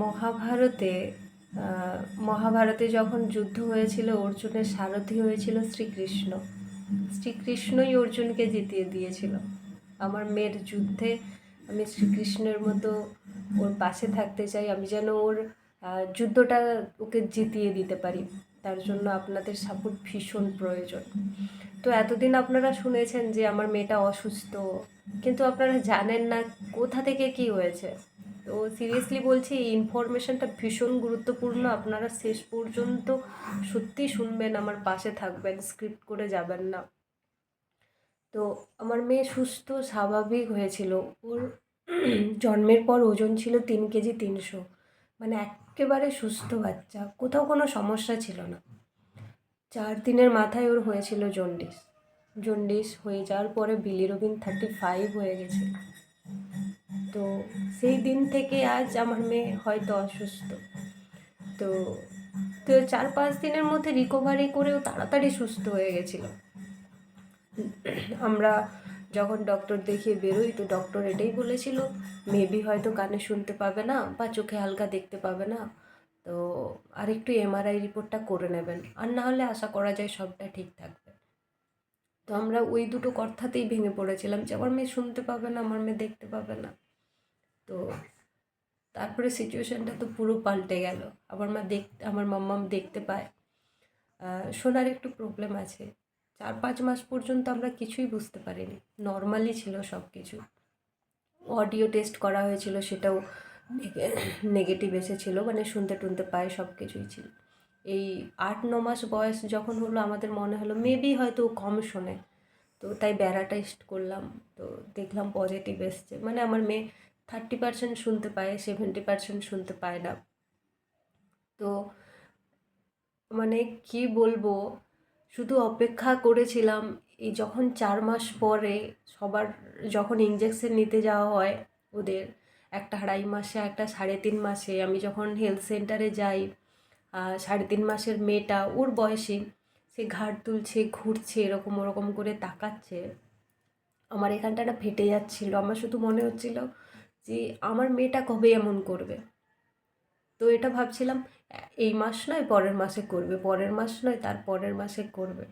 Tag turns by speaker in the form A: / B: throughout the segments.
A: মহাভারতে মহাভারতে যখন যুদ্ধ হয়েছিল, অর্জুনের সারথি হয়েছিল শ্রীকৃষ্ণ। শ্রীকৃষ্ণই অর্জুনকে জিতিয়ে দিয়েছিল। আমার মেয়ের যুদ্ধে আমি শ্রীকৃষ্ণের মতো ওর পাশে থাকতে চাই। আমি যেন ওর যুদ্ধটা ওকে জিতিয়ে দিতে পারি। তার জন্য আপনাদের সাপোর্ট ভীষণ প্রয়োজন। তো এতদিন আপনারা শুনেছেন যে আমার মেয়েটা অসুস্থ, কিন্তু আপনারা জানেন না কোথা থেকে কি হয়েছে। তো সিরিয়াসলি বলছি, এই ইনফরমেশনটা ভীষণ গুরুত্বপূর্ণ। আপনারা শেষ পর্যন্ত সত্যি শুনবেন, আমার পাশে থাকবেন, স্ক্রিপ্ট করে যাবেন না। তো আমার মেয়ে সুস্থ স্বাভাবিক হয়েছিল। ওর জন্মের পর ওজন ছিল 3 কেজি 300, মানে একেবারে সুস্থ বাচ্চা, কোথাও কোনো সমস্যা ছিল না। 4 দিনের মাথায় ওর হয়েছিল জন্ডিস। জন্ডিস হয়ে যাওয়ার পরে বিলিরুবিন 35 হয়ে গেছে। তো সেই দিন থেকে আজ আমার মেয়ে হয়তো অসুস্থ। তো তো 4-5 দিনের মধ্যে রিকভারি করেও তাড়াতাড়ি সুস্থ হয়ে গেছিলো। আমরা যখন ডক্টর দেখিয়ে বেরোই, তো ডক্টর এটাই বলেছিল, মেবি হয়তো কানে শুনতে পাবে না বা চোখে হালকা দেখতে পাবে না, তো আর একটু এমআরআই রিপোর্টটা করে নেবেন, আর না হলে আশা করা যায় সবটা ঠিক থাকবে। তো আমরা ওই দুটো কথাতেই ভেঙে পড়েছিলাম যে আমার মেয়ে শুনতে পাবে না, আমার মেয়ে দেখতে পাবে না। তো তারপরে সিচুয়েশানটা তো পুরো পাল্টে গেল। আমার মাম্মাম দেখতে পায়, শোনার একটু প্রবলেম আছে। 4-5 মাস পর্যন্ত আমরা কিছুই বুঝতে পারিনি, নর্মালি ছিল সব কিছু। অডিও টেস্ট করা হয়েছিল, সেটাও নেগেটিভ এসেছিলো, মানে শুনতে টুনতে পায়, সব কিছুই ছিল। এই 8-9 মাস বয়স যখন হলো, আমাদের মনে হলো মেবি হয়তো কম শোনে। তো তাই ব্যারা টেস্ট করলাম, তো দেখলাম পজিটিভ এসছে। মানে আমার মেয়ে 30% শুনতে পায়, 70% শুনতে পায় না। তো মানে কি বলবো, শুধু অপেক্ষা করেছিলাম। এই যখন 4 মাস পরে সবার যখন ইঞ্জেকশন নিতে যাওয়া হয়, ওদের একটা 2.5 মাসে, একটা 3.5 মাসে, আমি যখন হেলথ সেন্টারে যাই, 3.5 মাসের মেয়েটা ওর বয়সী, সে ঘাড় তুলছে, ঘুরছে, এরকম ওরকম করে তাকাচ্ছে। আমার এখানটা না ফেটে যাচ্ছিল। আমার শুধু মনে হচ্ছিল যে আমার মেয়েটা কবে এমন করবে। তো এটা ভাবছিলাম, এই মাস নয় পরের মাসে করবে, পরের মাস নয় তার পরের মাসে করবে,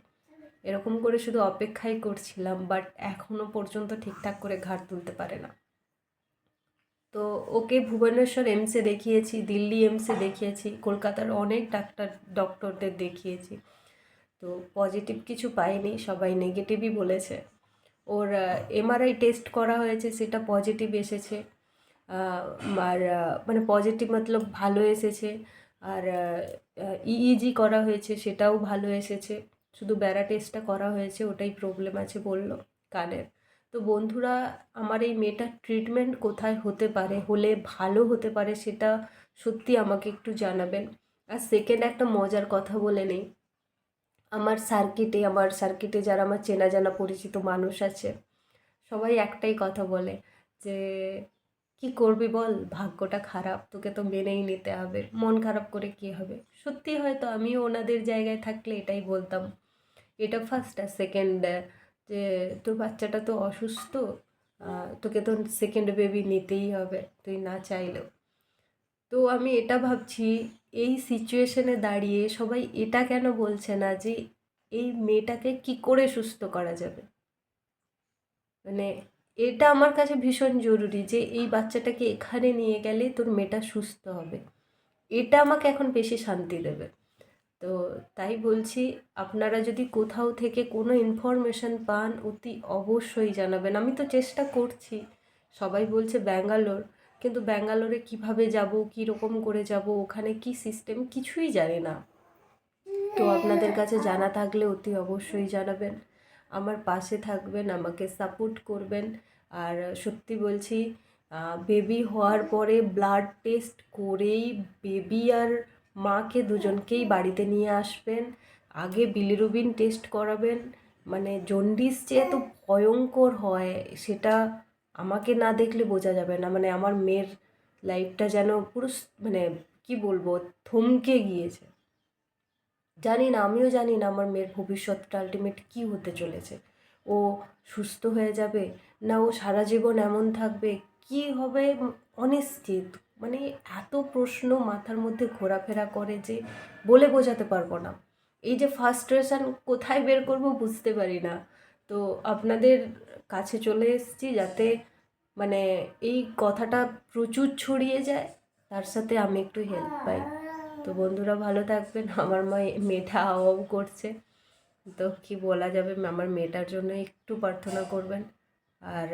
A: এরকম করে শুধু অপেক্ষাই করছিলাম। বাট এখনও পর্যন্ত ঠিকঠাক করে ঘাড় তুলতে পারে না। তো ওকে ভুবনেশ্বর এমসে দেখিয়েছি, দিল্লি এমসে দেখিয়েছি, কলকাতার অনেক ডক্টরদের দেখিয়েছি। তো পজিটিভ কিছু পাইনি, সবাই নেগেটিভই বলেছে। ওর এমআরআই টেস্ট করা হয়েছে, সেটা পজিটিভ এসেছে। আর মানে পজিটিভ মতলব ভালো এসেছে। আর ইইজি করা হয়েছে, সেটাও ভালো এসেছে। শুধু ব্যারা টেস্টটা করা হয়েছে, ওটাই প্রবলেম আছে বললো কানের। তো বন্ধুরা, আমার এই মেয়েটার ট্রিটমেন্ট কোথায় হতে পারে, হলে ভালো হতে পারে, সেটা সত্যি আমাকে একটু জানাবেন। আর সেকেন্ড একটা মজার কথা বলে নেই। আমার সার্কিটে যারা আমার চেনা জানা পরিচিত মানুষ আছে, সবাই একটাই কথা বলে যে কি করবি বল, ভাগ্যটা খারাপ, তোকে তো মেনেই নিতে হবে, মন খারাপ করে কী হবে। সত্যি হয়তো আমিও ওনাদের জায়গায় থাকলে এটাই বলতাম। এটা ফার্স্ট। আর সেকেন্ড, যে তোর বাচ্চাটা তো অসুস্থ, তোকে তো সেকেন্ড বেবি নিতেই হবে, তুই না চাইলেও। তো আমি এটা ভাবছি, এই সিচুয়েশনে দাঁড়িয়ে সবাই এটা কেন বলছে না যে এই মেয়েটাকে কি করে সুস্থ করা যাবে। মানে এটা আমার কাছে ভীষণ জরুরি যে এই বাচ্চাটাকে এখানে নিয়ে গেলে তোর মেয়েটা সুস্থ হবে, এটা আমাকে এখন বেশি শান্তি দেবে। তো তাই বলছি, আপনারা যদি কোথাও থেকে কোনো ইনফরমেশান পান, অতি অবশ্যই জানাবেন। আমি তো চেষ্টা করছি। সবাই বলছে ব্যাঙ্গালোর, কিন্তু ব্যাঙ্গালোরে কিভাবে যাব, কী রকম করে যাব, ওখানে কি সিস্টেম, কিছুই জানি না। তো আপনাদের কাছে জানা থাকলে অতি অবশ্যই জানাবেন, আমার পাশে থাকবেন, আমাকে সাপোর্ট করবেন। আর সত্যি বলছি, বেবি হওয়ার পরে ব্লাড টেস্ট করেই বেবি আর মাকে দুজনকেই বাড়িতে নিয়ে আসবেন। আগে বিলিরুবিন টেস্ট করাবেন। মানে জন্ডিস যে এত ভয়ঙ্কর হয়, সেটা আমাকে না দেখলে বোঝা যাবে না। মানে আমার মেয়ের লাইফটা যেন পুরো মানে কি বলবো, থমকে গিয়েছে। জানি না, আমিও জানি না আমার মেয়ের ভবিষ্যৎটা আলটিমেট কী হতে চলেছে। ও সুস্থ হয়ে যাবে, না ও সারা জীবন এমন থাকবে, কী হবে অনিশ্চিত। মানে এত প্রশ্ন মাথার মধ্যে ঘোরাফেরা করে যে বলে বোঝাতে পারবো না। এই যে ফ্রাস্ট্রেশন কোথায় বের করব বুঝতে পারি না। তো আপনাদের কাছে চলে এসেছি যাতে মানে এই কথাটা প্রচুর ছড়িয়ে যায়, তার সাথে আমি একটু হেল্প পাই। তো বন্ধুরা ভালো থাকবেন। আমার মেয়েটা আও করছে, তো কি বলা যাবে, আমার মেয়েটার জন্য একটু প্রার্থনা করবেন। আর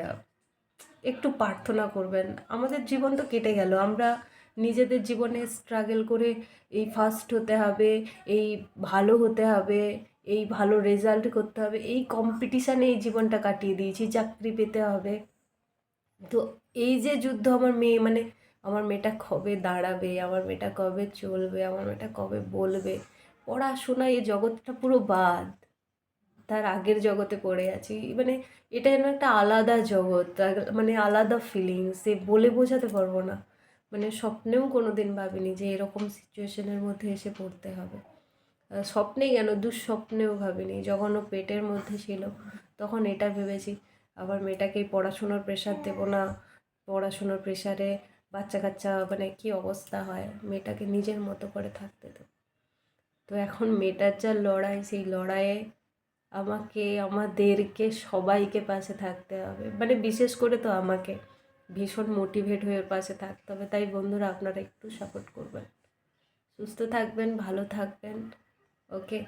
A: একটু প্রার্থনা করবেন। আমাদের জীবন তো কেটে গেল, আমরা নিজেদের জীবনে স্ট্রাগল করে এই ফার্স্ট হতে হবে, এই ভালো হতে হবে, এই ভালো রেজাল্ট করতে হবে, এই কম্পিটিশানে এই জীবনটা কাটিয়ে দিয়েছি, চাকরি পেতে হবে। তো এই যে যুদ্ধ আমার মেয়ে মানে আমার মেয়েটা কবে দাঁড়াবে, আমার মেয়েটা কবে চলবে, আমার মেয়েটা কবে বলবে, পড়াশোনা এই জগৎটা পুরো বাদ, তার আগের জগতে পড়ে আছি। মানে এটা যেন একটা আলাদা জগৎ, মানে আলাদা ফিলিংস, সে বলে বোঝাতে পারবো না। মানে স্বপ্নেও কোনো দিন ভাবিনি যে এরকম সিচুয়েশনের মধ্যে এসে পড়তে হবে। স্বপ্নেই কেন, দুঃস্বপ্নেও ভাবিনি। যখন ও পেটের মধ্যে ছিল তখন এটা ভেবেছি আবার মেয়েটাকে পড়াশুনোর প্রেশার দেবো না, পড়াশুনোর প্রেশারে বাচ্চা কাচ্চা মানে কী অবস্থা হয়, মেয়েটাকে নিজের মতো করে থাকতে দেবো। তো এখন মেয়েটার যা লড়াই, সেই লড়াইয়ে আমাদেরকে সবাইকে পাশে থাকতে হবে, মানে বিশেষ করে তো আমাকে ভীষণ মোটিভেট হয়ে ওর পাশে থাকতে হবে। তাই বন্ধুরা আপনারা একটু সাপোর্ট করবেন। সুস্থ থাকবেন, ভালো থাকবেন। ওকে।